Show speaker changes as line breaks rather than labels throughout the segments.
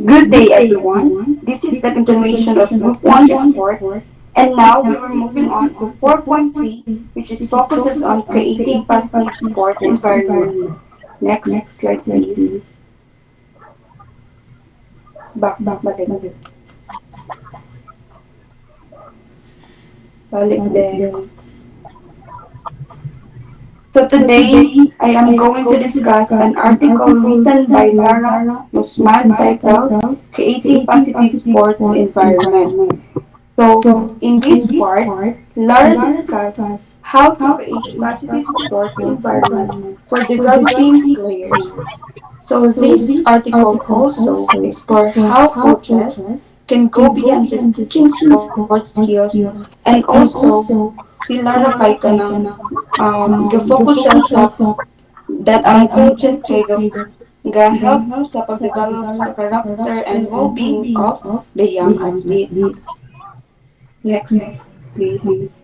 Good day, everyone. This is the continuation of Group 1 report, and now we are moving on to 4.3, which is focuses on creating positive sports environment. Next slide, please. Balik. Balik, Dex. So today, I am going to discuss an article written by Lara Musman titled Creating Positive Sports Environment. So, in this part, Lara discuss how to create positive sports environment for developing players. So, this article also explores how coaches can go beyond just teaching sports skills, and also si Lara kay kanang ga-focus siya sa that ang coaches kay ga-help sa pag-develop sa character and well-being of the young athletes. Next, please.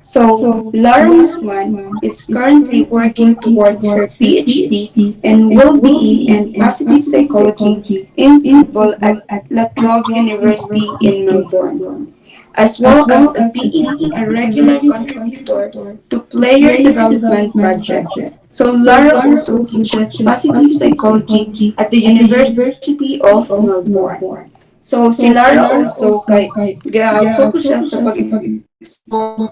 So, Lara Musman is currently working towards her PhD in well-being and positive psychology in football at La Trobe University in Melbourne, as well as being a regular contributor to player development project. So Lara also teaches positive psychology at the University of Melbourne. So si Lara also kay focus siya sa pag-explore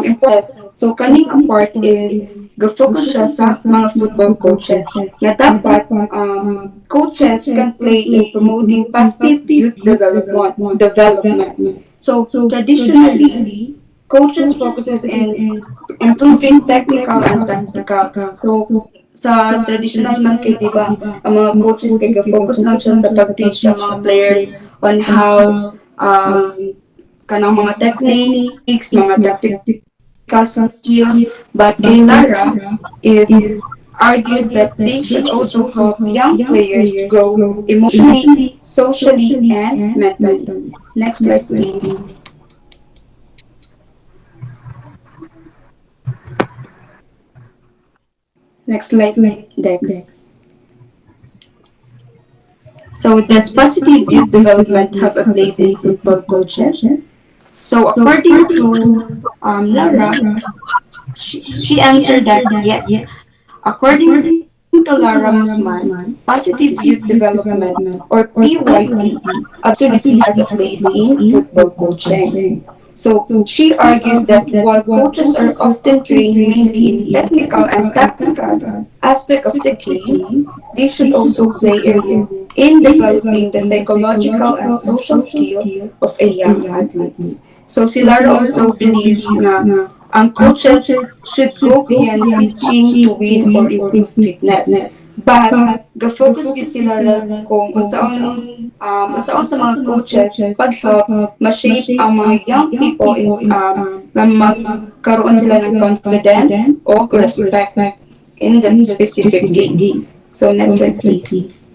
important. So kaning part is ga-focus siya sa mga football coaches na dapat coaches can play in promoting positive youth development. So traditionally, coaches focuses in improving technical and tactical. So sa traditional man kay diba, ang mga coaches kay ga-focus lang siya sa pag-teach sa mga players on how kanang mga techniques, mga tactical skills, but in Lara is argues that they should also help young players grow emotionally, socially, and mentally. Next slide, please. Next slide, Dex. So, does positive youth development have a place in football coaches? So, according to Lara, she answered that yes. According to Lara Musman, positive youth development, or PYD, absolutely has a place in football coaching. So she argues that while coaches are often trained mainly in technical and tactical aspect of the game, they should also play a role in developing the psychological and social skill of a young athlete. So si Lara also believes na ang coaches should go beyond teaching to win or improve fitness. But ga-focus gid sila kung unsaon sa mga coaches pag-help ma-shape ang mga young people na magkaroon sila ng confidence o respect in that specific game. So next slide, please.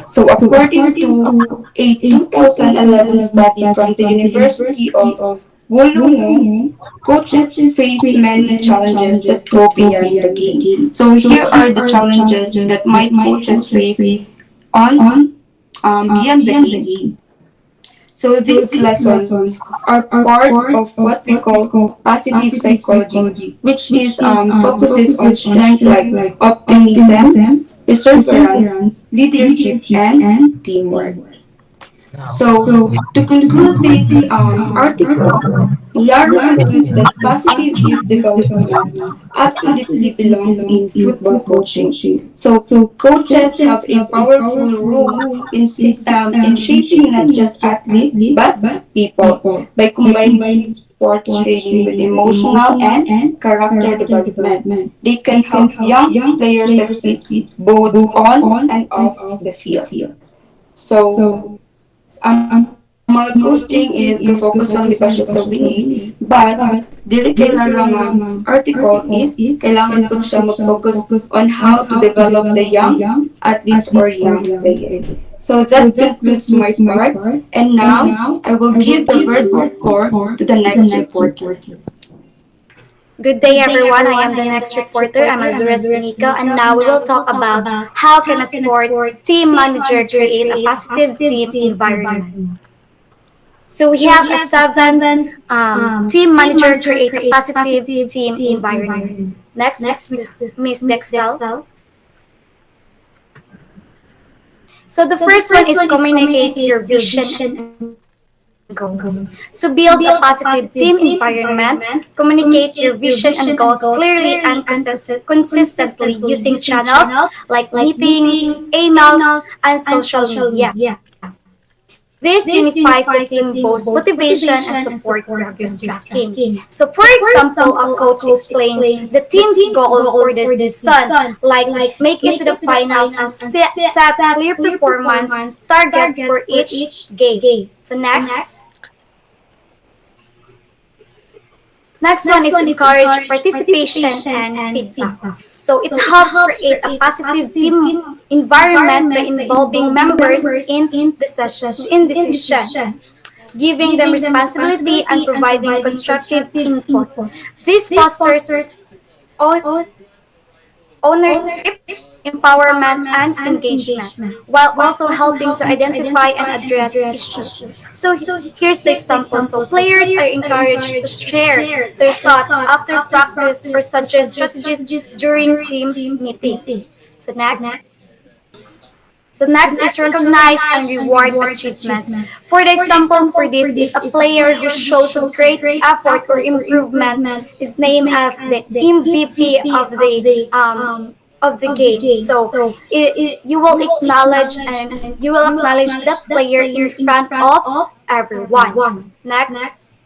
So according to a 2011 study from the University of Wollongong, coaches face many challenges that go beyond the game. So here are the challenges that my coaches face on beyond the game. So these lessons are part of what we call positive psychology, which is focuses on strength like optimism, perseverance, leadership, and teamwork. So, to conclude this article, Lara concludes that positive youth development absolutely belongs in football coaching. So, coaches have a powerful role in shaping not just athletes but people by combining sports training with emotional and character development. They can help young players succeed both on and off the field. So, ang mga coaching is ga-focus lang di ba siya sa winning, but dili kailangan ng article is kailangan po siya mag-focus on how to develop the young athletes or young players. So that concludes my part. And now I will give the word of core to the next reporter.
Good day, everyone. I am the next reporter. I'm Azura Sunico, and now we will talk about how can a sports team manager create a positive team environment. So we have a seven team manager create a positive team environment. Next, Miss Dexel. So the first one is communicate your vision and goals. To build a positive team environment, communicate your vision and goals clearly and consistently using channels like meetings, emails, and social media. This unifies the team, boosts motivation, and support progress tracking. So, for example, a coach explains the team's goal for the season, like make it to the finals and set clear performance target for each game. So next one is encourage participation and feedback. So it helps create a positive team environment by involving members in decisions, giving them responsibility and providing constructive input. This fosters ownership, empowerment, and engagement, while also helping to identify and address issues. So here's the example. So players are encouraged to share their thoughts after practice or suggest strategies during team meetings. So next is recognize and reward achievements. For the example for this is a player who shows a great effort or improvement is named as the MVP of the game. So you will acknowledge that player in front of everyone. Next,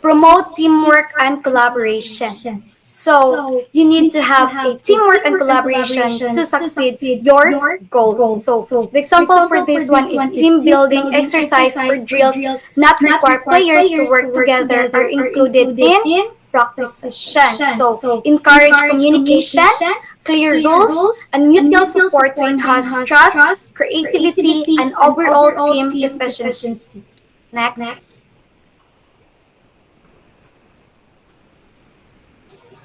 promote teamwork and collaboration. So you need to have a teamwork and collaboration to succeed your goals. So the example for this one is team building exercise or drills not require players to work together are included in practice sessions. So encourage communication, clear rules, and mutual support to enhance trust, creativity, and overall team efficiency. Next.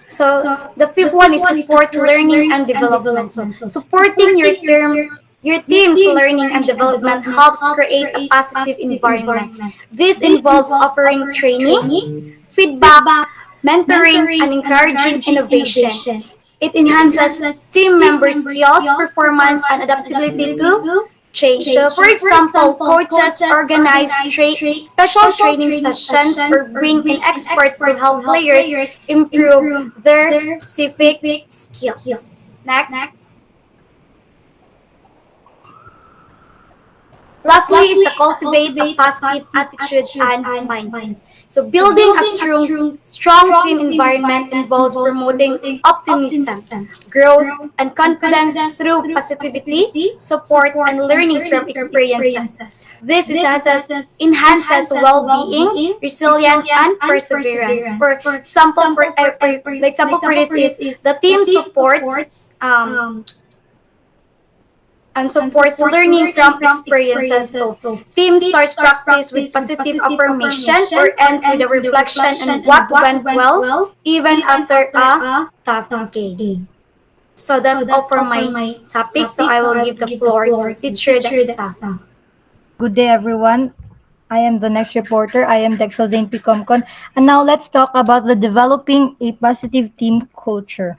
So the fifth one is support learning and development. So supporting your team's learning and development helps create a positive environment. This involves offering training, feedback, mentoring, and encouraging innovation. It enhances team members' skills, performance, and adaptability to change. So, for example, coaches organize special training sessions or bring in experts to help players improve their specific skills. Next. Lastly is to cultivate a positive attitude and mindset. So building a strong team environment involves promoting optimism, growth, and confidence through positivity, support, and learning from experiences. This enhances well-being, resilience, and perseverance. For example, the example for this is the team supports and supports learning from experiences. So, team starts practice with positive affirmation or ends with a reflection on what went well, even after a tough game. So, that's all for my topic. So, I will give the floor to teacher Dexa.
Good day, everyone. I am the next reporter. I am Dexel Zane Picomcon. And now let's talk about the developing a positive team culture.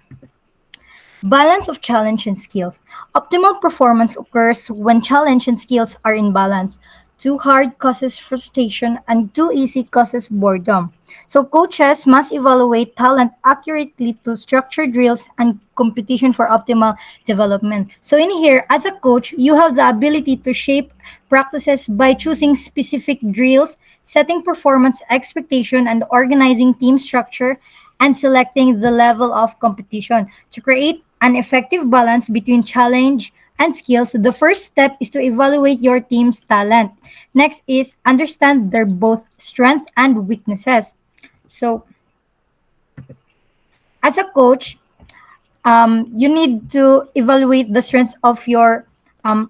Balance of challenge and skills. Optimal performance occurs when challenge and skills are in balance. Too hard causes frustration and too easy causes boredom. So coaches must evaluate talent accurately to structure drills and competition for optimal development. So in here, as a coach, you have the ability to shape practices by choosing specific drills, setting performance expectation, and organizing team structure and selecting the level of competition. To create an effective balance between challenge and skills, the first step is to evaluate your team's talent. Next is understand their both strength and weaknesses. So, as a coach, you need to evaluate the strengths of your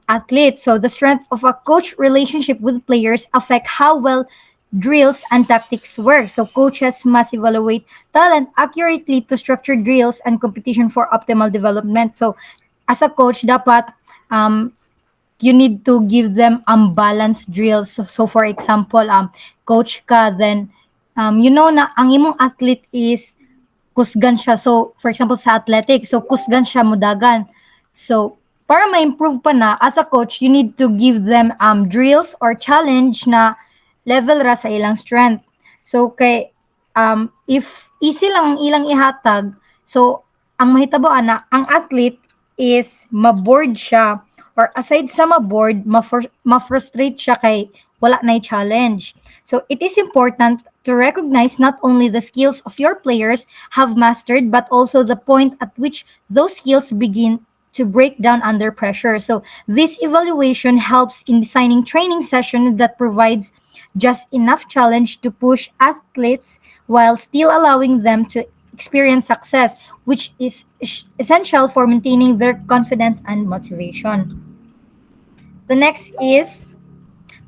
athletes. So the strength of a coach relationship with players affect how well drills and tactics work. So coaches must evaluate talent accurately to structure drills and competition for optimal development. So as a coach, dapat um, you need to give them balanced drills. So for example, coach ka, then you know na ang imong athlete is kusgan siya. So, for example, sa athletics, so kusgan siya mudagan. So, para ma-improve pa na, as a coach, you need to give them drills or challenge na level ra sa ilang strength. So, if easy lang ang ilang ihatag, so, ang mahitabo na, ang athlete is ma-bored siya or aside sa ma-bored, ma-frustrate siya kay wala na challenge. So, it is important to recognize not only the skills of your players have mastered, but also the point at which those skills begin to break down under pressure. So this evaluation helps in designing training session that provides just enough challenge to push athletes while still allowing them to experience success, which is essential for maintaining their confidence and motivation. The next is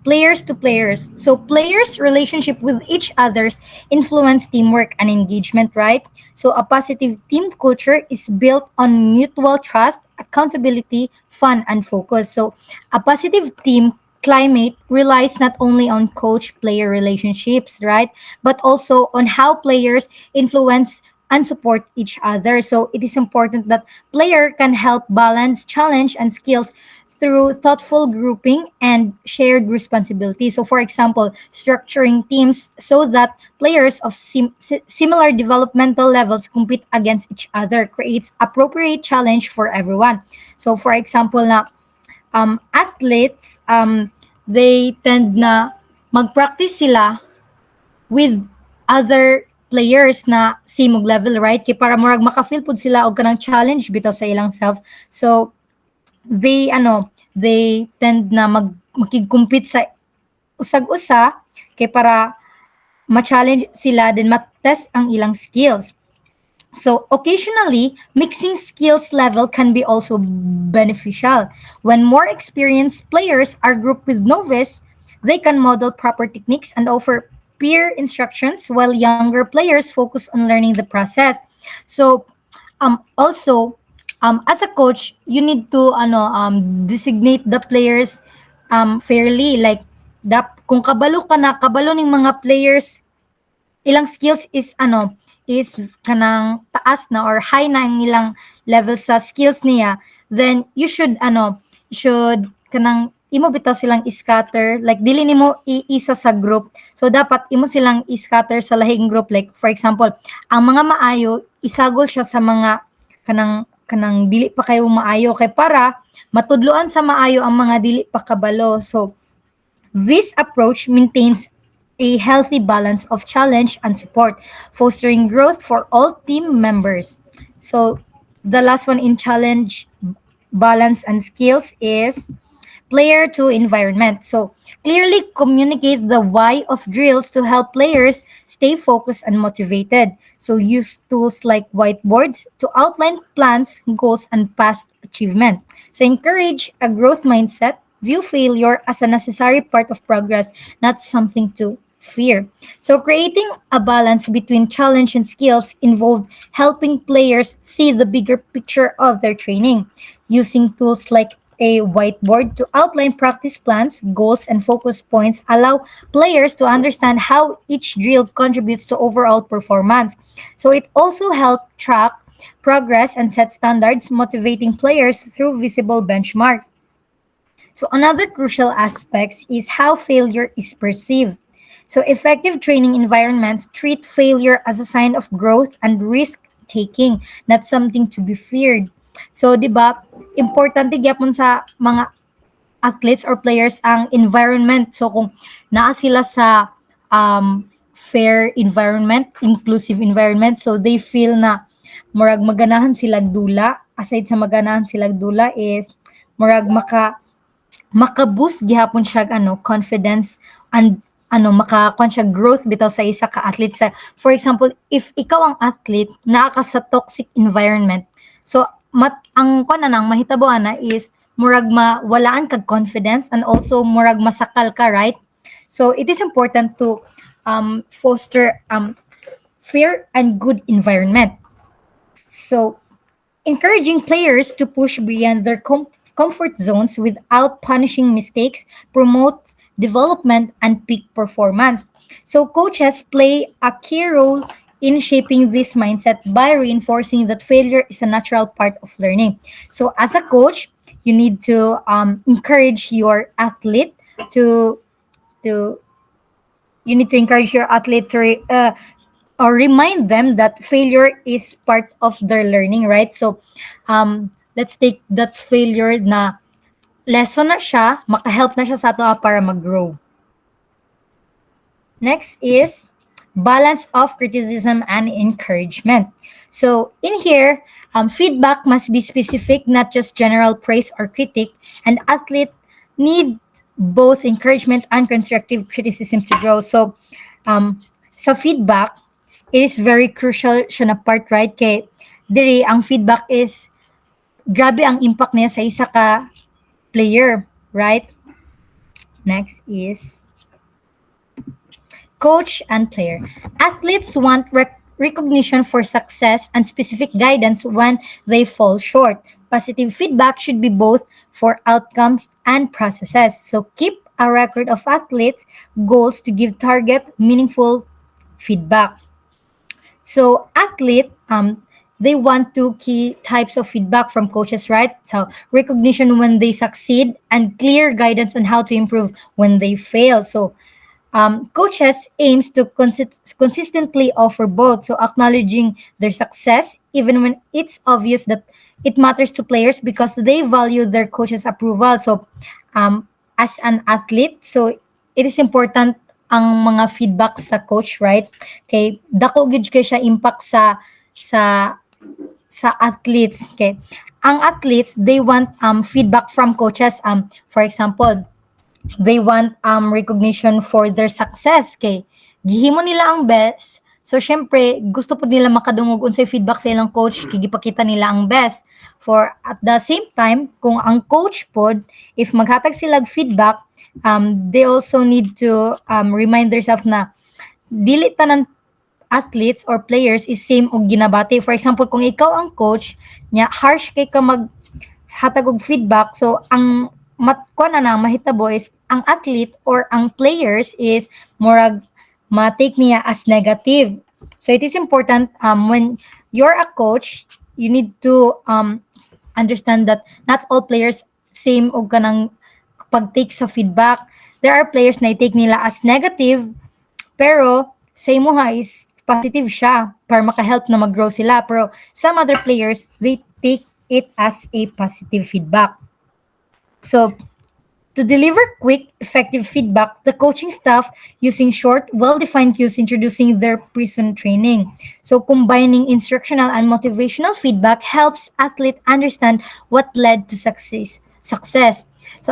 players to players. So players' relationship with each others influence teamwork and engagement, right? So a positive team culture is built on mutual trust, accountability, fun, and focus. So a positive team climate relies not only on coach-player relationships, right? But also on how players influence and support each other. So it is important that player can help balance challenge and skills through thoughtful grouping and shared responsibility. So, for example, structuring teams so that players of similar developmental levels compete against each other creates appropriate challenge for everyone. So, for example, na athletes, they tend na mag-practice sila with other players na same og level, right? Kay para murag maka-feel pud sila og kanang challenge bitaw sa ilang self. So, they tend na makig-compete sa usag-usa kay para ma-challenge sila then ma-test ang ilang skills. So occasionally, mixing skills level can be also beneficial. When more experienced players are grouped with novice, they can model proper techniques and offer peer instructions while younger players focus on learning the process. So also as a coach, you need to designate the players fairly, like kung kabalo ka na kabalo ning mga players ilang skills is kanang taas na or high na ang ilang level sa skills niya, then you should kanang imo bitaw silang scatter, like dili nimo iisa sa group, so dapat imo silang scatter sa lahing group. Like for example, ang mga maayo isagol siya sa mga kanang dili pa kayo maayo kay para matudloan sa maayo ang mga dili pa kabalo. So this approach maintains a healthy balance of challenge and support, fostering growth for all team members. So the last one in challenge, balance, and skills is player to environment. So clearly communicate the why of drills to help players stay focused and motivated. So use tools like whiteboards to outline plans, goals, and past achievement. So encourage a growth mindset. View failure as a necessary part of progress, not something to fear. So creating a balance between challenge and skills involved helping players see the bigger picture of their training, using tools like a whiteboard to outline practice plans, goals, and focus points allow players to understand how each drill contributes to overall performance. So it also helps track progress and set standards, motivating players through visible benchmarks. So another crucial aspect is how failure is perceived. So effective training environments treat failure as a sign of growth and risk taking, not something to be feared. So 'di ba, importante gyapon sa mga athletes or players ang environment. So kung naa sila sa fair environment, inclusive environment, so they feel na murag maganahan silang dula. Aside sa maganahan silang dula is murag maka-boost gihapon siya confidence and makakuan siya growth bitaw sa isa ka athlete. Sa for example, if ikaw ang athlete naa ka sa toxic environment, So ang kuan na nang mahitabo ana is murag mawalaan kag confidence and also murag masakal ka, right? So it is important to foster fair and good environment. So encouraging players to push beyond their comfort zones without punishing mistakes promotes development and peak performance. So coaches play a key role in shaping this mindset by reinforcing that failure is a natural part of learning. So as a coach, you need to encourage your athlete to to you need to encourage your athlete to or remind them that failure is part of their learning, right? So let's take that failure na lesson na siya, makahelp na siya sa ato para mag-grow. Next is balance of criticism and encouragement. So in here, feedback must be specific, not just general praise or critique, and athlete need both encouragement and constructive criticism to grow. So sa feedback, it is very crucial siya na part, right? Kay diri ang feedback is grabe ang impact niya sa isa ka player, right? Next is coach and player. Athletes want recognition for success and specific guidance when they fall short. Positive feedback should be both for outcomes and processes. So keep a record of athletes' goals to give target meaningful feedback. So athlete, they want two key types of feedback from coaches, right? So recognition when they succeed and clear guidance on how to improve when they fail. So coaches aims to consistently offer both. So acknowledging their success even when it's obvious that it matters to players because they value their coach's approval. So as an athlete, so it is important ang mga feedback sa coach, right? Kay dako gid kay siya impact sa athletes. Okay, ang athletes they want feedback from coaches. For example, they want recognition for their success. Kay gihimo nila ang best. So syempre gusto po nila makadungog unsay feedback sa ilang coach, gigipakita nila ang best. For at the same time, kung ang coach pod, if maghatag sila feedback, they also need to remind themselves na dili tanan athletes or players is same og ginabati. For example, kung ikaw ang coach, nya harsh kay ka maghatag og feedback, so ang kuan na mahitabo is ang athlete or ang players is murag ma-take niya as negative. So it is important when you're a coach, you need to understand that not all players same og kanang pag-take sa feedback. There are players na i-take nila as negative, pero sa imo is positive siya para makahelp na mag-grow sila. Pero some other players, they take it as a positive feedback. So to deliver quick, effective feedback, the coaching staff using short, well-defined cues introducing their prison training. So combining instructional and motivational feedback helps athlete understand what led to success. So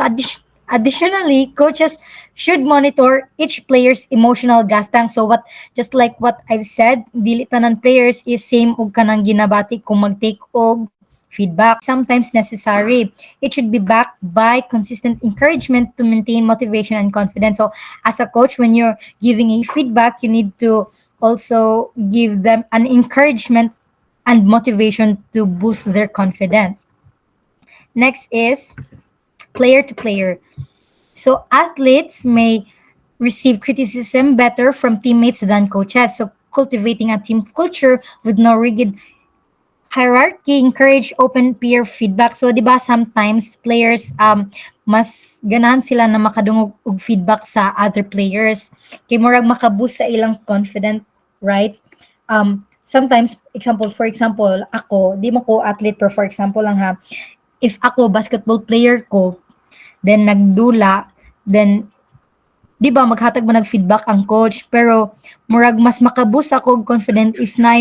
additionally, coaches should monitor each player's emotional gas tank. So just like what I've said, dili tanan players is same og kanang ginabati kung mag-take og feedback. Sometimes necessary. It should be backed by consistent encouragement to maintain motivation and confidence. So as a coach, when you're giving a feedback, you need to also give them an encouragement and motivation to boost their confidence. Next is player to player. So athletes may receive criticism better from teammates than coaches. So cultivating a team culture with no rigid hierarchy encourage open peer feedback. So di ba sometimes players mas ganahan sila na makadungog og feedback sa other players kay murag makaboost sa ilang confident, right? Sometimes for example ako di mo ko athlete, pero for example lang ha, if ako basketball player ko then nagdula, then di ba maghatag ba nag-feedback ang coach, pero murag mas makaboost ako og confident if na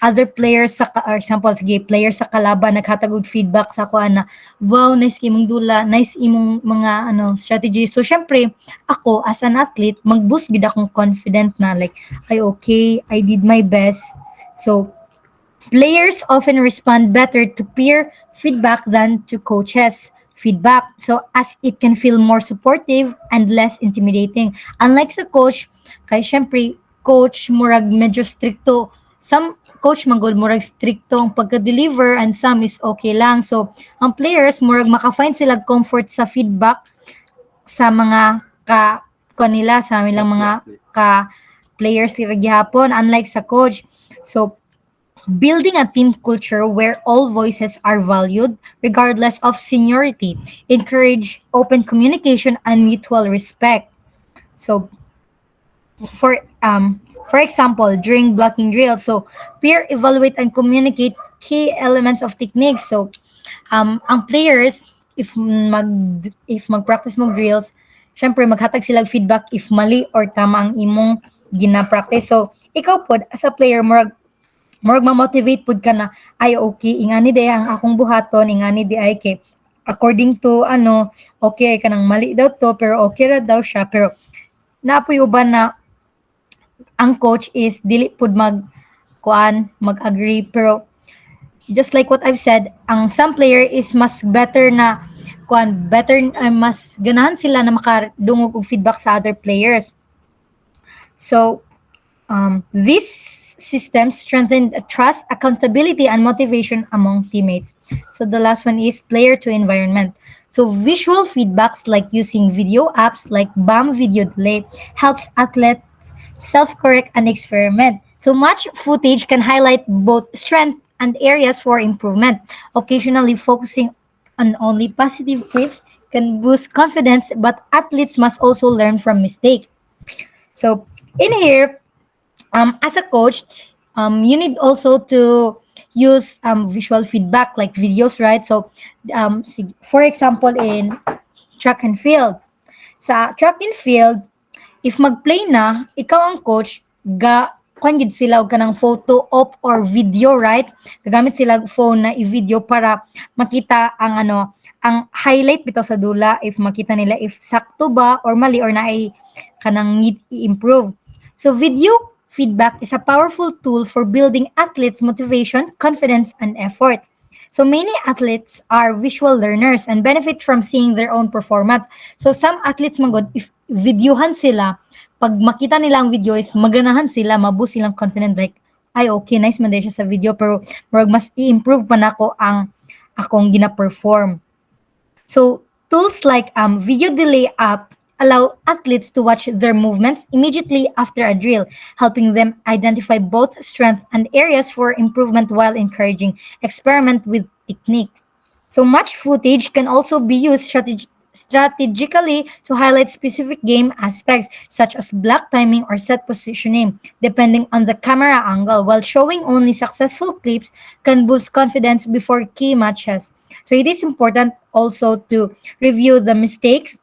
other players sa or example sige players sa kalaban naghatag og feedback sa ako na wow nice imong dula, nice imong mga strategy. So syempre ako as an athlete mag-boost gid akong confident na like ay okay, I did my best. So Players often respond better to peer feedback than to coaches feedback. So as it can feel more supportive and less intimidating. Unlike sa coach, kay syempre coach murag medyo stricto. Some coach magod murag stricto ang pagka-deliver and some is okay lang. So ang players murag maka-find sila comfort sa feedback sa mga kanila sa ilang mga ka players nila gihapon unlike sa coach. So building a team culture where all voices are valued regardless of seniority, encourage open communication and mutual respect. So for for example, during blocking drills, so peer evaluate and communicate key elements of techniques. So ang players if mag-practice mo drills, syempre maghatag sila og feedback if mali or tama ang imong gina-practice. So ikaw pod as a player murag ma-motivate pud ka na ay okay ingani day ang akong buhaton ingani di ay kay according to okay kanang mali daw to pero okay ra daw siya pero naapoy uban na ang coach is dili pud mag-agree pero just like what I've said ang some player is mas better na mas ganahan sila na makadungog og feedback sa other players. So these systems strengthen trust, accountability, and motivation among teammates. So the last one is player to environment. So visual feedbacks like using video apps like BAM Video Delay helps athletes self-correct and experiment. So match footage can highlight both strength and areas for improvement. Occasionally focusing on only positive clips can boost confidence, but athletes must also learn from mistake. So in here, as a coach, you need also to use visual feedback like videos, right? So, for example, in track and field, sa track and field, if mag-play na, ikaw ang coach, kuan gid sila og kanang photo op or video, right? Gagamit sila og phone na i-video para makita ang ang highlight bitaw sa dula if makita nila if sakto ba or mali or naay kanang need i-improve. So video feedback is a powerful tool for building athletes' motivation, confidence, and effort. So many athletes are visual learners and benefit from seeing their own performance. So some athletes magod if videohan sila, pag makita nila ang video is maganahan sila, maboost silang confident like ay okay nice man din siya sa video pero mas i-improve pa nako ang akong gina-perform. So tools like video delay app allow athletes to watch their movements immediately after a drill, helping them identify both strength and areas for improvement while encouraging experiment with techniques. So match footage can also be used strategically to highlight specific game aspects such as block timing or set positioning, depending on the camera angle, while showing only successful clips can boost confidence before key matches. So it is important also to review the mistakes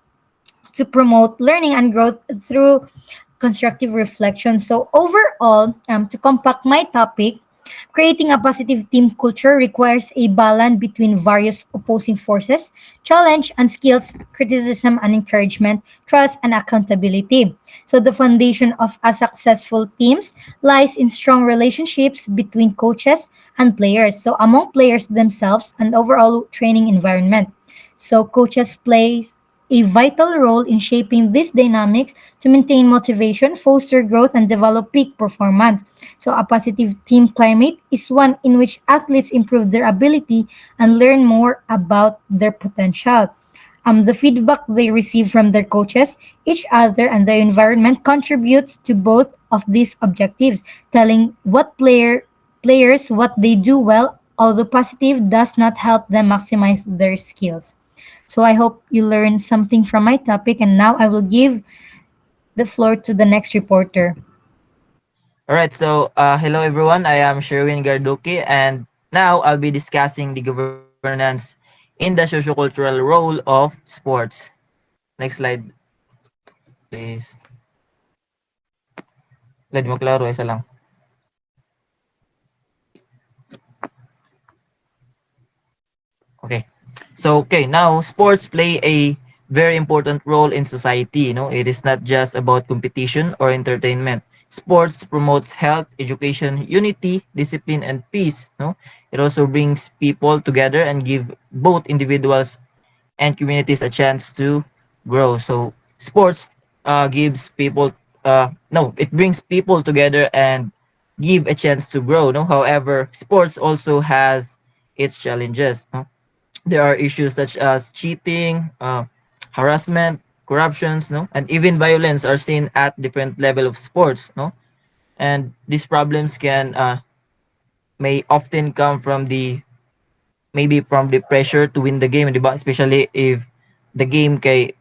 to promote learning and growth through constructive reflection. So overall, to compact my topic, creating a positive team culture requires a balance between various opposing forces, challenge and skills, criticism and encouragement, trust and accountability. So the foundation of a successful teams lies in strong relationships between coaches and players. So among players themselves and overall training environment. So coaches plays a vital role in shaping these dynamics to maintain motivation, foster growth, and develop peak performance. So, a positive team climate is one in which athletes improve their ability and learn more about their potential. The feedback they receive from their coaches, each other, and their environment contributes to both of these objectives, telling players what they do well, although positive does not help them maximize their skills. So I hope you learned something from my topic, and now I will give the floor to the next reporter.
All right, so hello everyone. I am Sherwin Garduki, and now I'll be discussing the governance in the sociocultural role of sports. Next slide, please. Slide mo klaro, isa lang. Okay. So, okay, now sports play a very important role in society. It is not just about competition or entertainment. sports promotes health, education, unity, discipline, and peace. No, it also brings people together and give both individuals and communities a chance to grow. So sports gives people no, it brings people together and give a chance to grow. No, however, sports also has its challenges. No, there are issues such as cheating, harassment, corruptions, no, and even violence are seen at different level of sports. No, and these problems can may often come from the maybe from the pressure to win the game, di ba? Especially if the game kay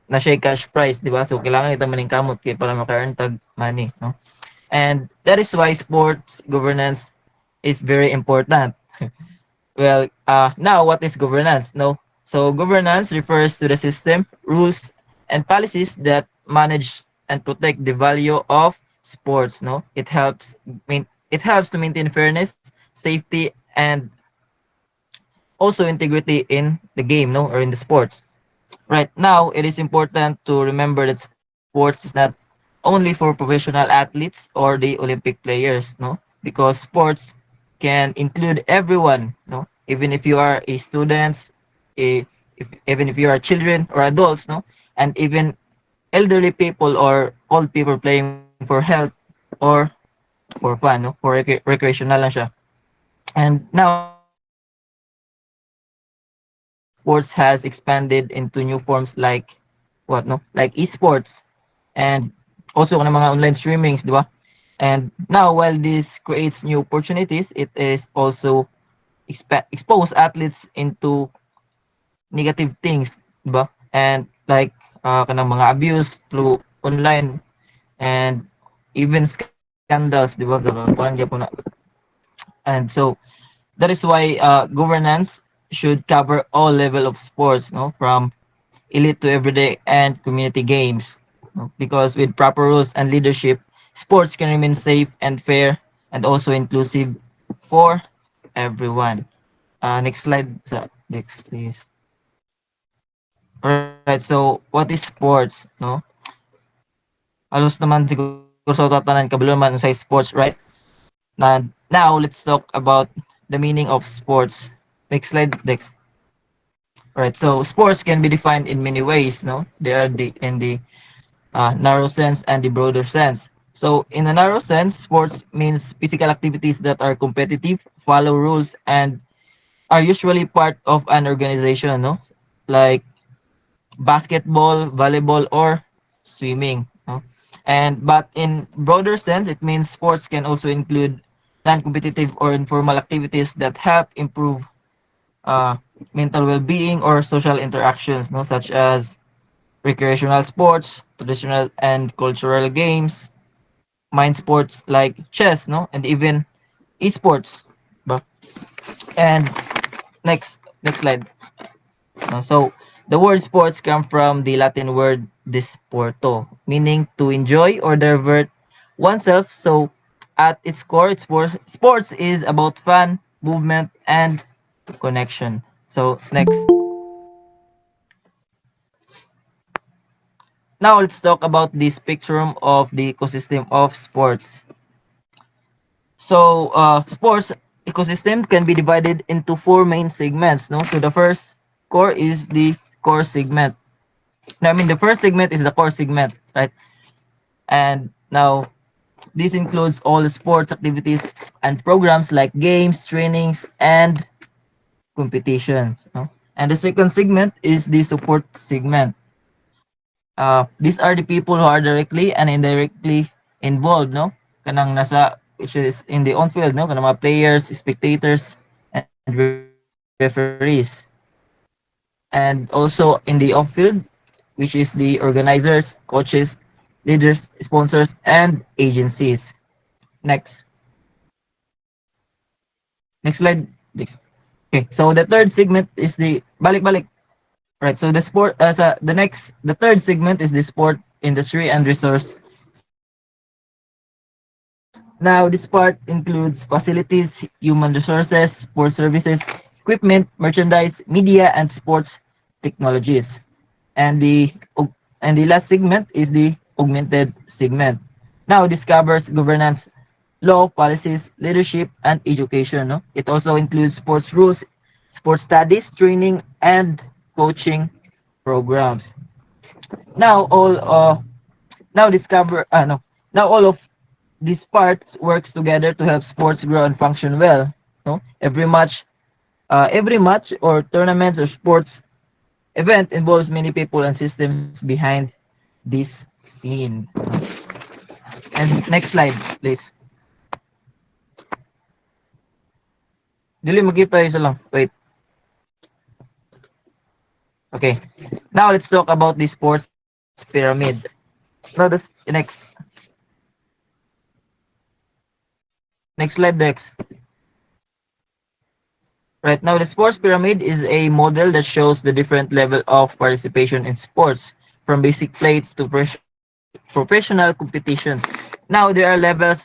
na siya cash prize, di ba? So kailangan kita maningkamot kay para maka-earn tag money, no? And that is why sports governance is very important. Well, now what is governance? No. So governance refers to the system, rules, and policies that manage and protect the value of sports. No, it helps to maintain fairness, safety, and also integrity in the game, no, or in the sports. Right now, it is important to remember that sports is not only for professional athletes or the Olympic players, no, because sports can include everyone, no, even if you are a students, even if you are children or adults, no, and even elderly people or old people playing for health or for fun, no, for recreational lang siya. And now, sports has expanded into new forms like what, no, like esports and also ng mga online streamings, di ba? And now, while this creates new opportunities, it is also expose athletes into negative things, di ba? And like kanang mga abuse through online and even scandals, di ba? Parang gyapon na. And so that is why governance should cover all level of sports, no, from elite to everyday and community games. No? Because with proper rules and leadership, sports can remain safe and fair and also inclusive for everyone. Next slide. So, next, please. Alright, so what is sports? No, halos naman siguro sa tatanan kabalo naman sa sports, right? And now let's talk about the meaning of sports. Next slide. Next. Alright, so sports can be defined in many ways. No, they are the in the narrow sense and the broader sense. So, in a narrow sense, sports means physical activities that are competitive, follow rules, and are usually part of an organization, no? Like basketball, volleyball, or swimming. No? And but in broader sense, it means sports can also include non-competitive or informal activities that help improve uh, mental well-being or social interactions, no? Such as recreational sports, traditional and cultural games, mind sports like chess, no, and even esports. Ba? And next slide. So the word sports come from the Latin word disporto, meaning to enjoy or divert oneself. So at its core, sports is about fun, movement, and connection. So next. Now let's talk about the spectrum of the ecosystem of sports. So, sports ecosystem can be divided into four main segments. No, so the first core is the core segment. Now, I mean, the first segment is the core segment, right? And now, this includes all the sports activities and programs like games, trainings, and competitions. No? And the second segment is the support segment. These are the people who are directly and indirectly involved, no? Kanang nasa which is in the on field, no? Kanang mga players, spectators, and referees. And also in the off field, which is the organizers, coaches, leaders, sponsors, and agencies. Next. Next slide. Okay, so the third segment is the balik. Right. So the third segment is the sport industry and resource sectors. Now this part includes facilities, human resources, sports services, equipment, merchandise, media, and sports technologies. And the last segment is the augmented segment. Now, this covers governance, law, policies, leadership, and education. No? It also includes sports rules, sports studies, training, and coaching programs. Now, now discover no now all of these parts works together to help sports grow and function well. No? Every match or tournament or sports event involves many people and systems behind this scene. And next slide, please. Dili magipay isa lang. Wait. Okay. Now let's talk about the sports pyramid. Now the next slide, Dex. Right now, the sports pyramid is a model that shows the different level of participation in sports, from basic plays to professional competition. Now, there are levels.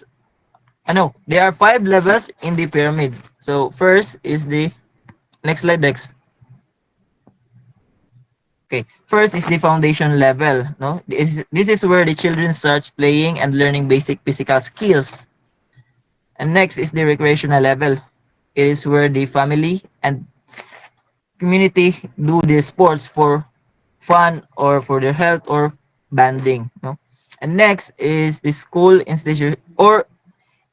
No, there are 5 levels in the pyramid. So first is the next slide, Dex. Okay, first is the foundation level. No, this is where the children starts playing and learning basic physical skills. And next is the recreational level. It is where the family and community do their sports for fun or for their health or banding. No? And next is the school institution or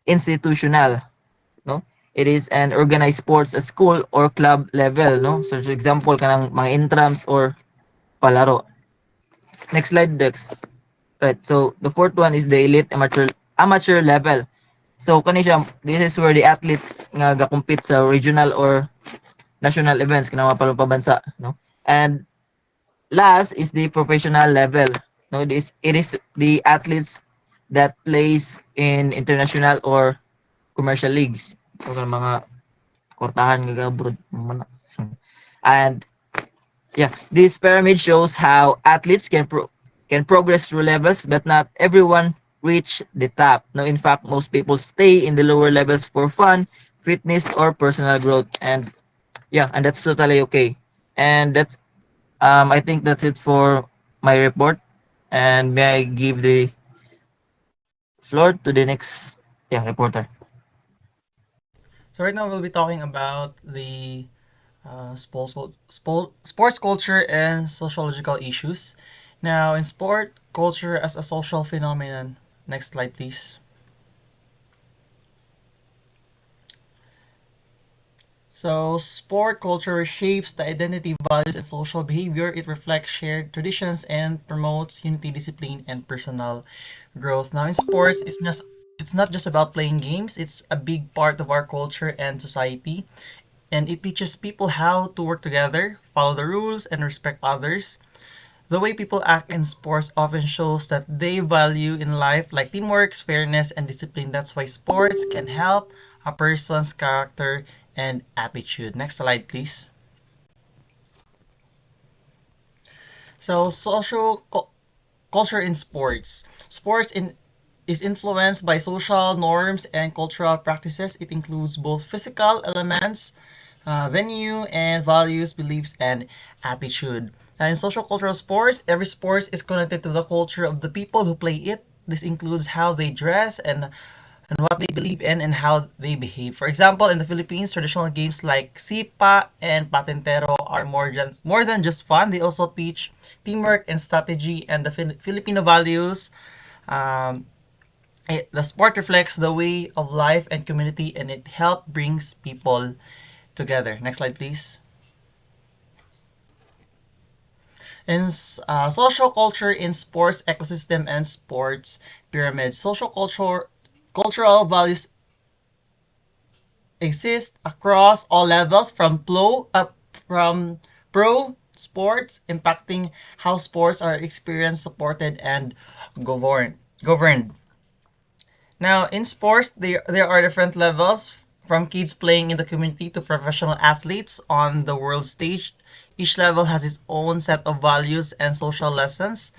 institutional. No? It is an organized sports at school or club level. No? So for example, kanang mga intrams or palaro. Next slide, Dex. Right. So the fourth one is the elite amateur level. So kani siya, this is where the athletes nga ga-compete sa regional or national events kanang mga pabansa, no? And last is the professional level. No, this it is the athletes that plays in international or commercial leagues. So mga kortahan nga abroad. And yeah, this pyramid shows how athletes can progress through levels, but not everyone reach the top. No, in fact, most people stay in the lower levels for fun, fitness, or personal growth. And yeah, and that's totally okay. And that's I think that's it for my report. And may I give the floor to the next reporter.
So right now we'll be talking about the sports culture and sociological issues. Now, in sport culture as a social phenomenon. Next slide, please. So, sport culture shapes the identity, values, and social behavior. It reflects shared traditions and promotes unity, discipline, and personal growth. Now, in sports, it's not just about playing games. It's a big part of our culture and society, and it teaches people how to work together, follow the rules, and respect others. The way people act in sports often shows that they value in life like teamwork, fairness, and discipline. That's why sports can help a person's character and attitude. Next slide, please. So, culture in sports. Is influenced by social norms and cultural practices. It includes both physical elements, venue, and values, beliefs, and attitude. And in social cultural sports, every sport is connected to the culture of the people who play it. This includes how they dress and what they believe in and how they behave. For example, in the Philippines, traditional games like sipa and patintero are more than just fun. They also teach teamwork and strategy and the Filipino values. Um, the sport reflects the way of life and community, and it helps brings people together. Next slide, please. In social culture in sports ecosystem and sports pyramid. Cultural values exist across all levels from pro sports impacting how sports are experienced, supported, and governed. Now, in sports, there are different levels from kids playing in the community to professional athletes on the world stage. Each level has its own set of values and social lessons.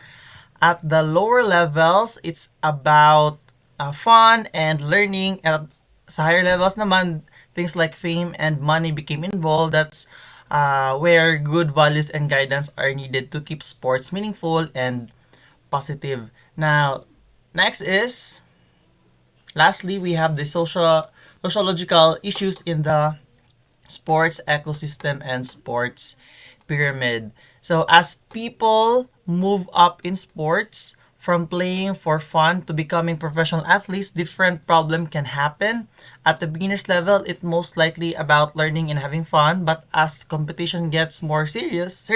At the lower levels, it's about fun and learning. At sa higher levels naman, things like fame and money became involved. That's where good values and guidance are needed to keep sports meaningful and positive. Now, next is Lastly, we have the sociological issues in the sports ecosystem and sports pyramid. So as people move up in sports, from playing for fun to becoming professional athletes, different problem can happen. At the beginner's level, it's most likely about learning and having fun, but as competition gets more serious,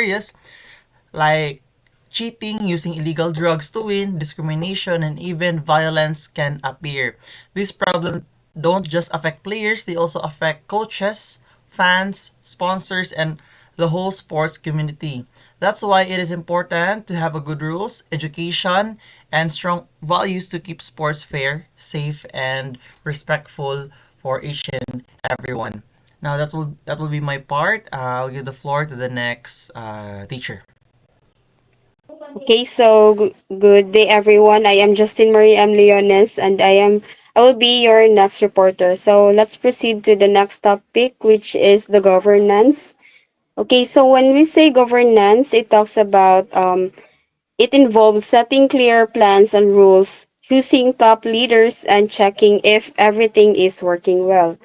like cheating, using illegal drugs to win, discrimination, and even violence can appear. These problems don't just affect players, they also affect coaches, fans, sponsors, and the whole sports community. That's why it is important to have a good rules, education, and strong values to keep sports fair, safe, and respectful for each and everyone. Now that will be my part. I'll give the floor to the next teacher.
Okay, so good day everyone. I am Justin Marie M. Leones and I will be your next reporter. So let's proceed to the next topic, which is the governance. Okay, so when we say governance, it talks about it involves setting clear plans and rules, choosing top leaders, and checking if everything is working well.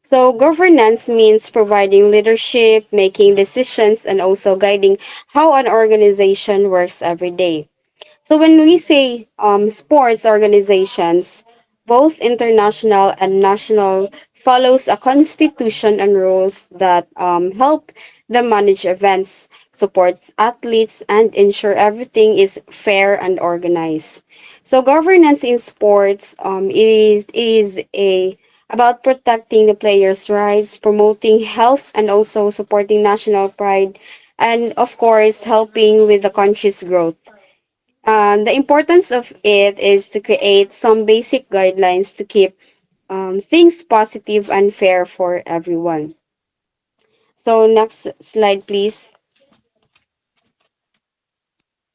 So, governance means providing leadership, making decisions, and also guiding how an organization works every day. So when we say sports organizations, both international and national, follows a constitution and rules that help them manage events, supports athletes, and ensure everything is fair and organized. So governance in sports is a about protecting the players' rights, promoting health, and also supporting national pride, and of course helping with the country's growth. The importance of it is to create some basic guidelines to keep things positive and fair for everyone. So next slide, please.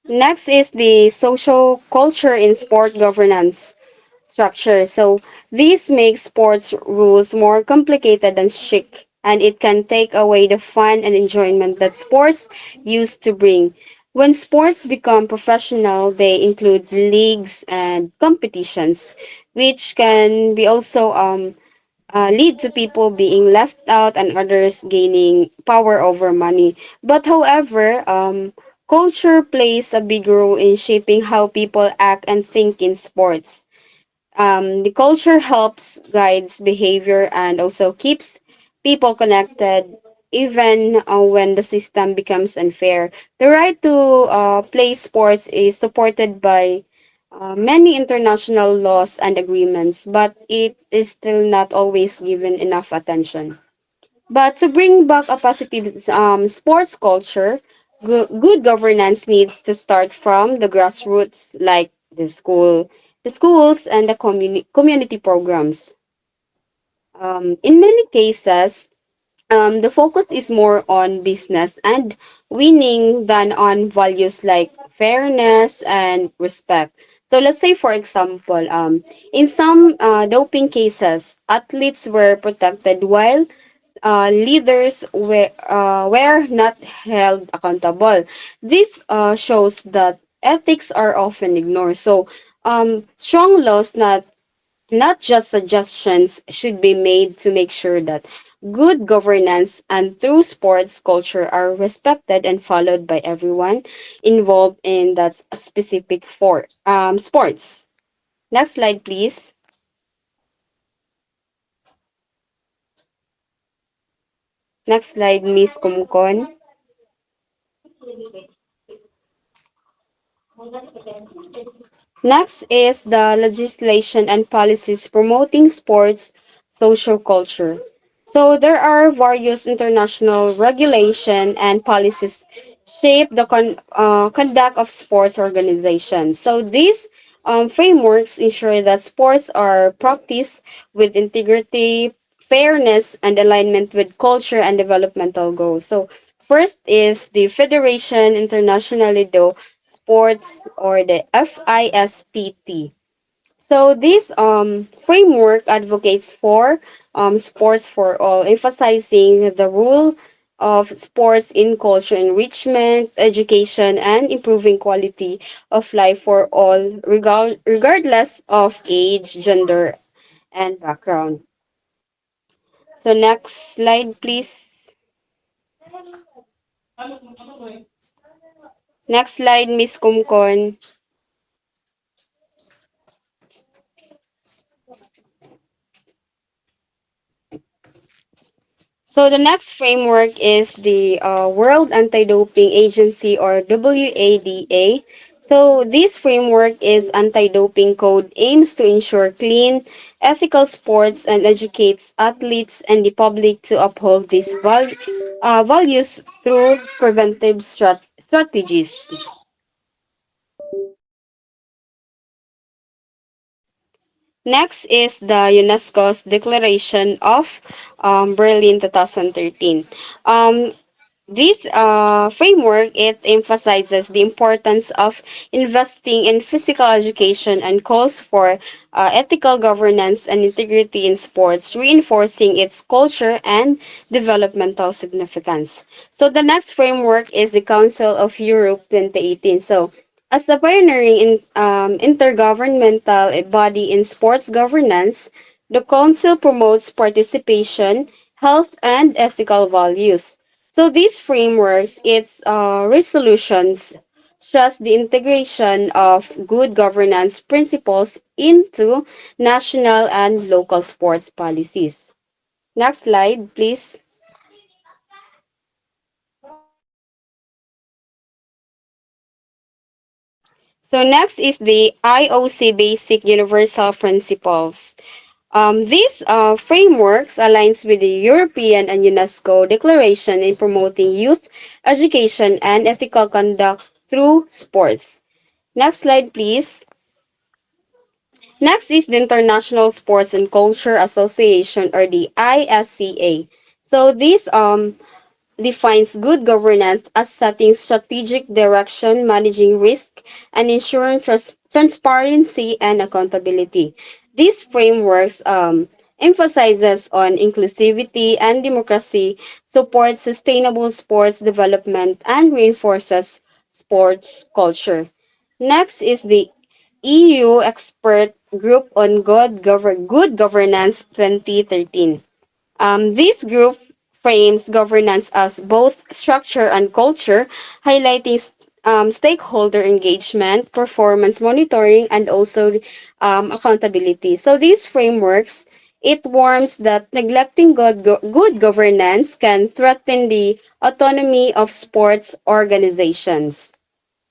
Next is the social culture in sport governance structure. So this makes sports rules more complicated and strict, and it can take away the fun and enjoyment that sports used to bring. When sports become professional, they include leagues and competitions, which can be also lead to people being left out and others gaining power over money. But however, culture plays a big role in shaping how people act and think in sports. The culture helps guides behavior and also keeps people connected even when the system becomes unfair. The right to play sports is supported by many international laws and agreements, but it is still not always given enough attention. But to bring back a positive sports culture, good governance needs to start from the grassroots, like the schools, and the community programs. In many cases, the focus is more on business and winning than on values like fairness and respect. So let's say, for example, in some doping cases, athletes were protected while leaders were not held accountable. This shows that ethics are often ignored. So strong laws, not just suggestions, should be made to make sure that good governance and through sports culture are respected and followed by everyone involved in that specific sports. Next slide, please. Next slide, Miss Kumkon. Next is the legislation and policies promoting sports social culture. So there are various international regulation and policies shape the conduct of sports organizations. So these frameworks ensure that sports are practiced with integrity, fairness, and alignment with culture and developmental goals. So first is the Federation Internationale do Sports, or the FISPT. So this framework advocates for sports for all, emphasizing the role of sports in culture enrichment, education, and improving quality of life for all, regardless of age, gender, and background. So next slide, please. Next slide, Miss Kumkon. So the next framework is the World Anti-Doping Agency, or WADA. So this framework is anti-doping code aims to ensure clean, ethical sports and educates athletes and the public to uphold these values through preventive strategies. Next is the UNESCO's Declaration of Berlin 2013. Um, This framework, it emphasizes the importance of investing in physical education and calls for ethical governance and integrity in sports, reinforcing its culture and developmental significance. So the next framework is the Council of Europe 2018. So as a pioneering intergovernmental body in sports governance, the Council promotes participation, health, and ethical values. So these frameworks, its resolutions, stress the integration of good governance principles into national and local sports policies. Next slide, please. So next is the IOC Basic Universal Principles. These frameworks aligns with the European and UNESCO Declaration in promoting youth education and ethical conduct through sports. Next slide, please. Next is the International Sports and Culture Association, or the ISCA. So this defines good governance as setting strategic direction, managing risk, and ensuring transparency and accountability. These frameworks emphasizes on inclusivity and democracy, supports sustainable sports development, and reinforces sports culture. Next is the EU Expert Group on Good Governance 2013. This group frames governance as both structure and culture, highlighting stakeholder engagement, performance monitoring, and also accountability. So these frameworks, it warns that neglecting good governance can threaten the autonomy of sports organizations.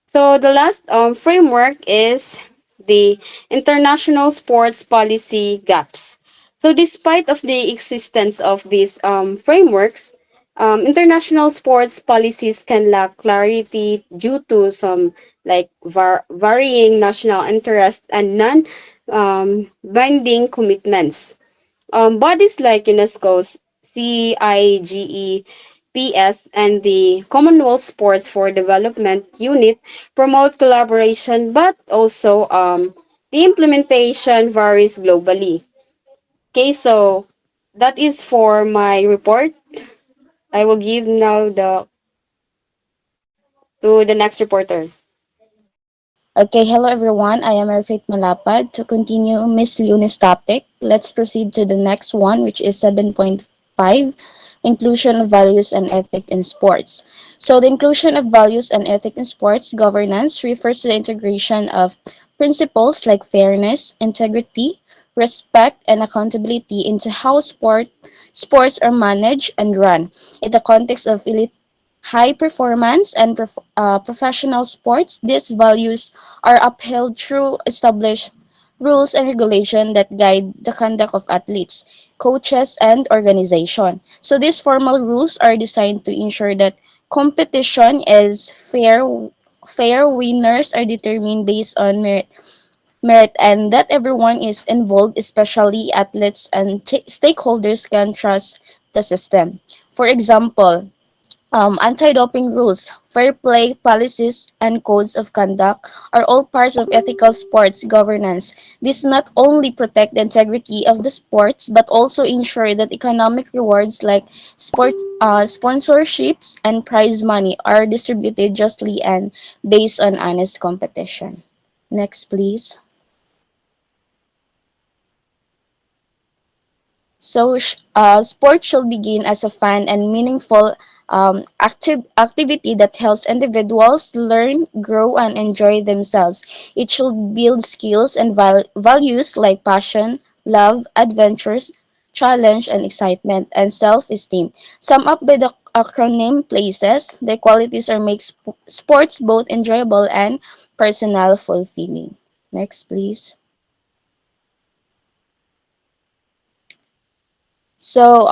So the last framework is the international sports policy gaps. So despite of the existence of these frameworks, international sports policies can lack clarity due to some like varying national interest and non binding commitments. Bodies like UNESCO's CIGEPS and the Commonwealth Sports for Development Unit promote collaboration, but also the implementation varies globally. Okay, so that is for my report. I will give now the to the next reporter.
Okay, hello everyone. I am Erfit Malapad. To continue Miss Leonie's topic, let's proceed to the next one, which is 7.5, inclusion of values and ethics in sports. So the inclusion of values and ethics in sports governance refers to the integration of principles like fairness, integrity, respect, and accountability into how sports are managed and run in the context of elite high performance and professional sports. These values are upheld through established rules and regulation that guide the conduct of athletes, coaches, and organization. So these formal rules are designed to ensure that competition is fair. Fair winners are determined based on merit, and that everyone is involved, especially athletes and stakeholders, can trust the system. For example, anti-doping rules, fair play policies, and codes of conduct are all parts of ethical sports governance. These not only protect the integrity of the sports but also ensure that economic rewards like sponsorships and prize money are distributed justly and based on honest competition. Next, please. So, sports should begin as a fun and meaningful activity that helps individuals learn, grow, and enjoy themselves. It should build skills and values like passion, love, adventures, challenge, and excitement, and self-esteem. Sum up by the acronym PLACES, the qualities are make sports both enjoyable and personal fulfilling. Next, please. So,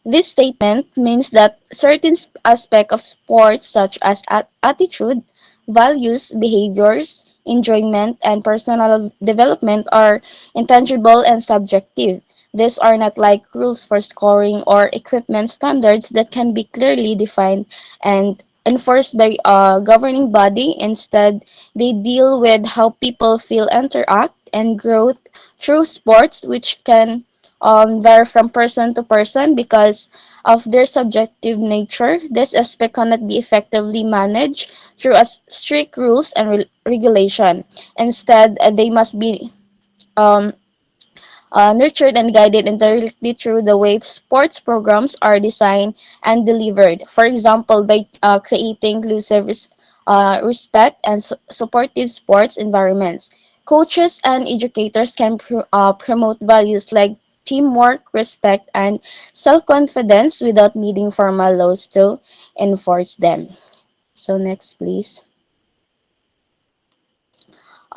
this statement means that certain aspects of sports, such as attitude, values, behaviors, enjoyment, and personal development, are intangible and subjective. These are not like rules for scoring or equipment standards that can be clearly defined and enforced by a governing body. Instead, they deal with how people feel, interact, and grow through sports, which can vary from person to person because of their subjective nature. This aspect cannot be effectively managed through a strict rules and regulation. Instead, they must be um, nurtured and guided indirectly through the way sports programs are designed and delivered. For example, by creating inclusive, respect, and supportive sports environments. Coaches and educators can promote values like teamwork, respect, and self confidence without needing formal laws to enforce them. So, next, please.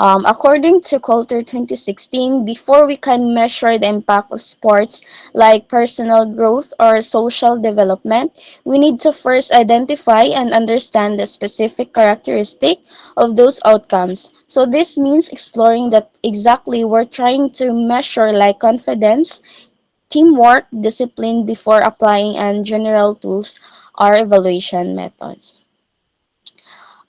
According to Coulter 2016, before we can measure the impact of sports like personal growth or social development, we need to first identify and understand the specific characteristic of those outcomes. So this means exploring that exactly we're trying to measure like confidence, teamwork, discipline before applying and general tools or evaluation methods.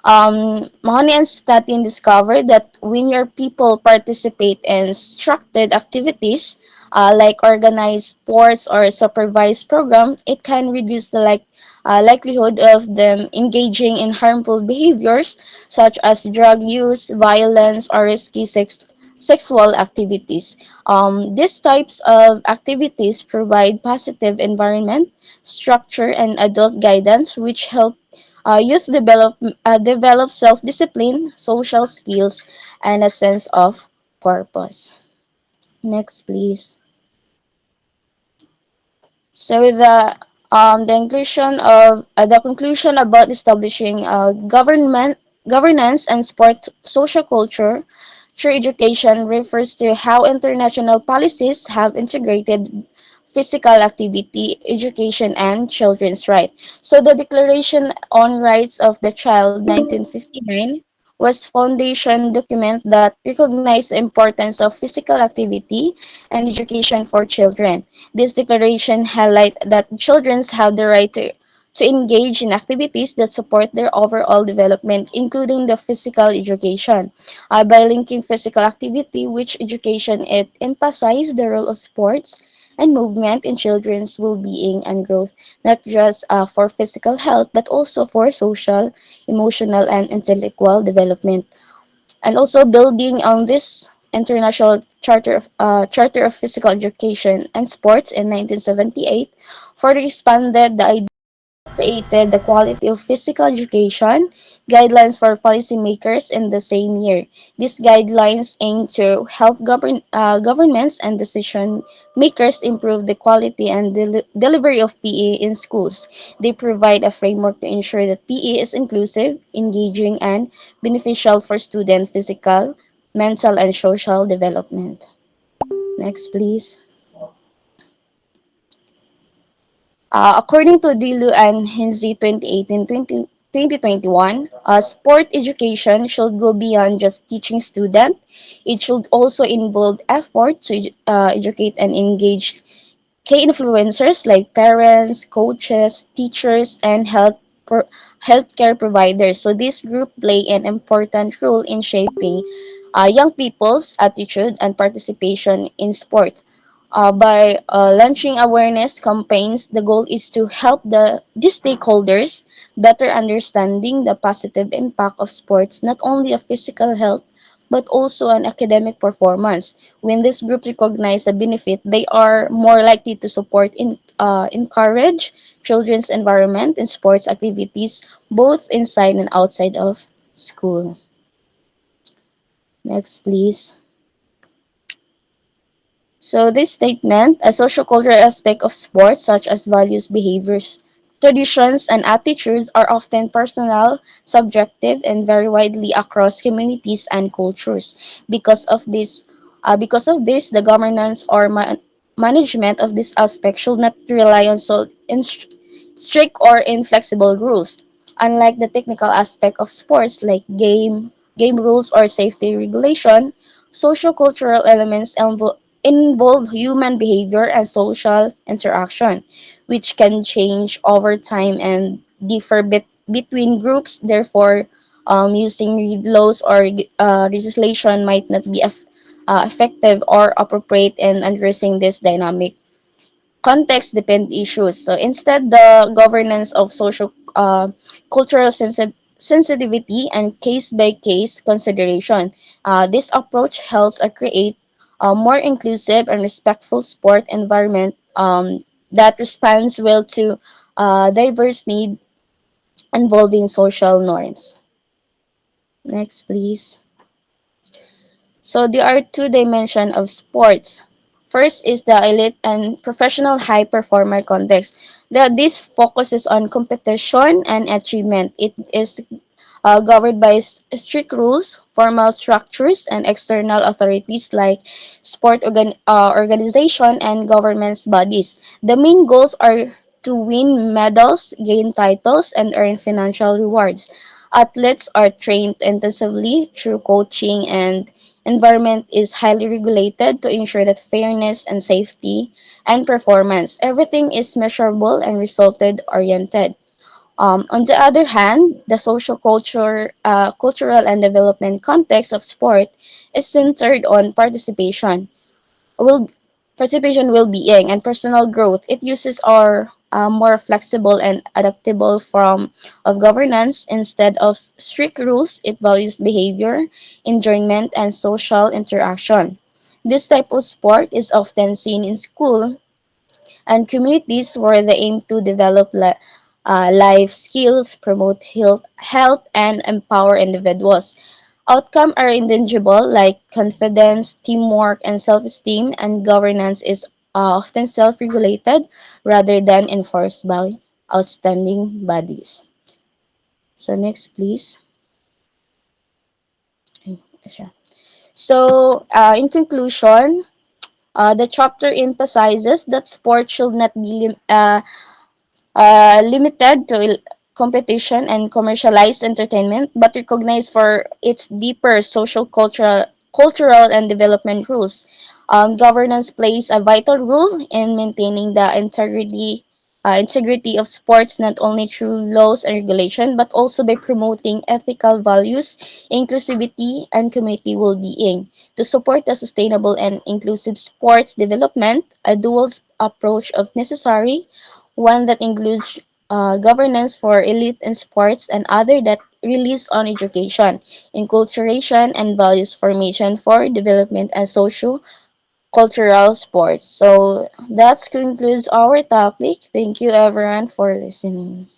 Mahoney and Statin discovered that when your people participate in structured activities, like organized sports or supervised programs, it can reduce the likelihood of them engaging in harmful behaviors such as drug use, violence, or risky sexual activities. These types of activities provide positive environment, structure, and adult guidance, which help youth develop self-discipline, social skills, and a sense of purpose. Next, please. So the conclusion about establishing governance and sport social culture through education refers to how international policies have integrated physical activity, education, and children's rights. So the Declaration on Rights of the Child 1959 was foundation document that recognized the importance of physical activity and education for children. This declaration highlights that children have the right to engage in activities that support their overall development, including the physical education. By linking physical activity with education, it emphasizes the role of sports and movement in children's well-being and growth, not just for physical health, but also for social, emotional, and intellectual development. And also building on this International Charter of Physical Education and Sports in 1978, further expanded the idea created the Quality of Physical Education guidelines for policymakers in the same year. These guidelines aim to help governments and decision makers improve the quality and delivery of PE in schools. They provide a framework to ensure that PE is inclusive, engaging, and beneficial for student physical, mental, and social development. Next, please. According to Dilu and Hinzi 2021, sport education should go beyond just teaching students. It should also involve effort to educate and engage key influencers like parents, coaches, teachers, and healthcare providers. So this group play an important role in shaping young people's attitude and participation in sport. By launching awareness campaigns, the goal is to help the stakeholders better understanding the positive impact of sports, not only of physical health, but also on academic performance. When this group recognize the benefit, they are more likely to support encourage children's environment and sports activities both inside and outside of school. Next, please. So this statement, a sociocultural aspect of sports such as values, behaviors, traditions, and attitudes are often personal, subjective, and vary widely across communities and cultures. Because of this, the governance or management of this aspect should not rely on strict or inflexible rules. Unlike the technical aspect of sports like game rules or safety regulation, sociocultural elements involve human behavior and social interaction, which can change over time and differ between groups. Therefore, using laws or legislation might not be effective or appropriate in addressing this dynamic context depend issues. So instead, the governance of social cultural sensitivity and case by case consideration. This approach helps create a more inclusive and respectful sport environment that responds well to diverse need involving social norms. Next, please. So there are two dimensions of sports. First is the elite and professional high performer context. This focuses on competition and achievement. It is governed by strict rules, formal structures, and external authorities like organization and government bodies. The main goals are to win medals, gain titles, and earn financial rewards. Athletes are trained intensively through coaching, and environment is highly regulated to ensure that fairness and safety and performance. Everything is measurable and resulted oriented. On the other hand, the cultural and development context of sport is centered on will well-being, and personal growth. It uses our more flexible and adaptable form of governance instead of strict rules. It values behavior, enjoyment, and social interaction. This type of sport is often seen in school and communities where they aim to develop life skills, promote health, and empower individuals. Outcomes are intangible like confidence, teamwork, and self-esteem, and governance is often self-regulated rather than enforced by outstanding bodies. So next, please. So, in conclusion, the chapter emphasizes that sport should not be limited to competition and commercialized entertainment, but recognized for its deeper social, cultural and development rules. Governance plays a vital role in maintaining the integrity of sports not only through laws and regulation, but also by promoting ethical values, inclusivity, and community well-being. To support the sustainable and inclusive sports development, a dual approach of necessary, one that includes governance for elite in sports and other that relies on education, enculturation, and values formation for development and social cultural sports. So that concludes our topic. Thank you everyone for listening.